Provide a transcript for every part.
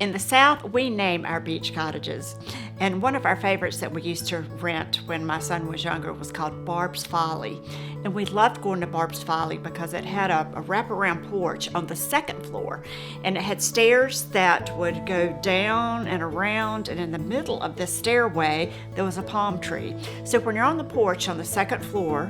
In the South, we name our beach cottages. And one of our favorites that we used to rent when my son was younger was called Barb's Folly. And we loved going to Barb's Folly because it had a wraparound porch on the second floor. And it had stairs that would go down and around. And in the middle of the stairway, there was a palm tree. So when you're on the porch on the second floor,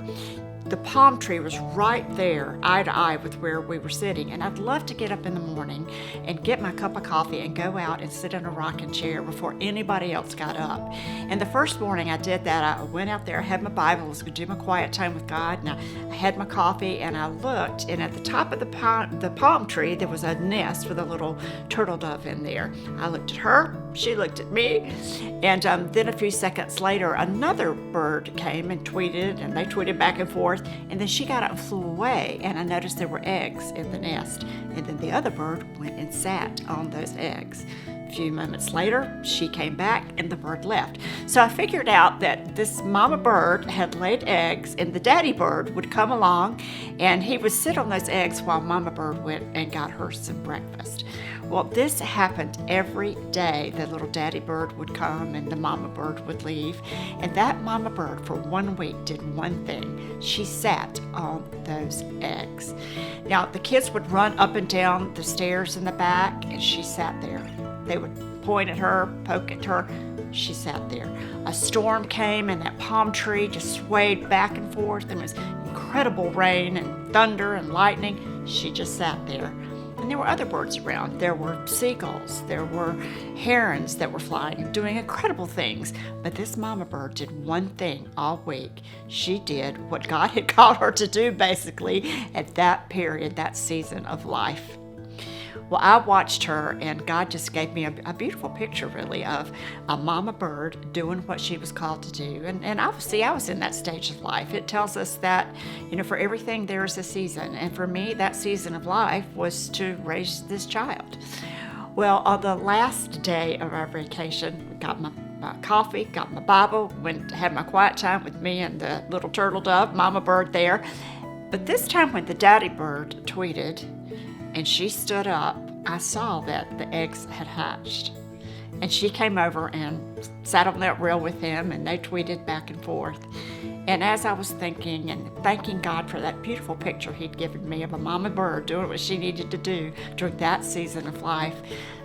the palm tree was right there, eye to eye with where we were sitting. And I'd love to get up in the morning and get my cup of coffee and go out and sit in a rocking chair before anybody else got up. And the first morning I did that, I went out there, I had my Bible, I was going to do my quiet time with God, and I had my coffee, and I looked, and at the top of the palm tree, there was a nest with a little turtle dove in there. I looked at her, she looked at me, and then a few seconds later, another bird came and tweeted, and they tweeted back and forth. And then she got up and flew away, and I noticed there were eggs in the nest. And then the other bird went and sat on those eggs. A few moments later, she came back and the bird left. So I figured out that this mama bird had laid eggs, and the daddy bird would come along and he would sit on those eggs while mama bird went and got her some breakfast. Well, this happened every day. The little daddy bird would come and the mama bird would leave. And that mama bird for 1 week did one thing. She sat on those eggs. Now, the kids would run up and down the stairs in the back, and she sat there. They would point at her, poke at her. She sat there. A storm came, and that palm tree just swayed back and forth. There was incredible rain and thunder and lightning. She just sat there. And there were other birds around. There were seagulls, there were herons that were flying, doing incredible things. But this mama bird did one thing all week. She did what God had called her to do, basically, at that period, that season of life. Well, I watched her, and God just gave me a beautiful picture, really, of a mama bird doing what she was called to do. And obviously, I was in that stage of life. It tells us that, for everything there is a season. And for me, that season of life was to raise this child. Well, on the last day of our vacation, got my coffee, got my Bible, went to have my quiet time with me and the little turtle dove, mama bird there. But this time when the daddy bird tweeted, and she stood up, I saw that the eggs had hatched. And she came over and sat on that rail with him, and they tweeted back and forth. And as I was thinking and thanking God for that beautiful picture he'd given me of a mama bird doing what she needed to do during that season of life,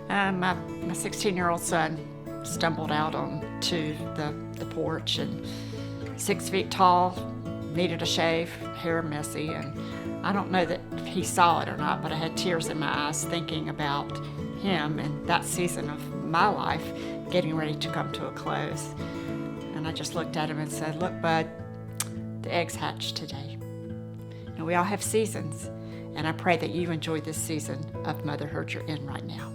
my 16-year-old son stumbled out onto the porch, and 6 feet tall, needed a shave, hair messy, and I don't know that he saw it or not, but I had tears in my eyes thinking about him and that season of my life getting ready to come to a close. And I just looked at him and said, "Look, bud, the eggs hatched today." And we all have seasons, and I pray that you enjoy this season of motherhood you're in right now.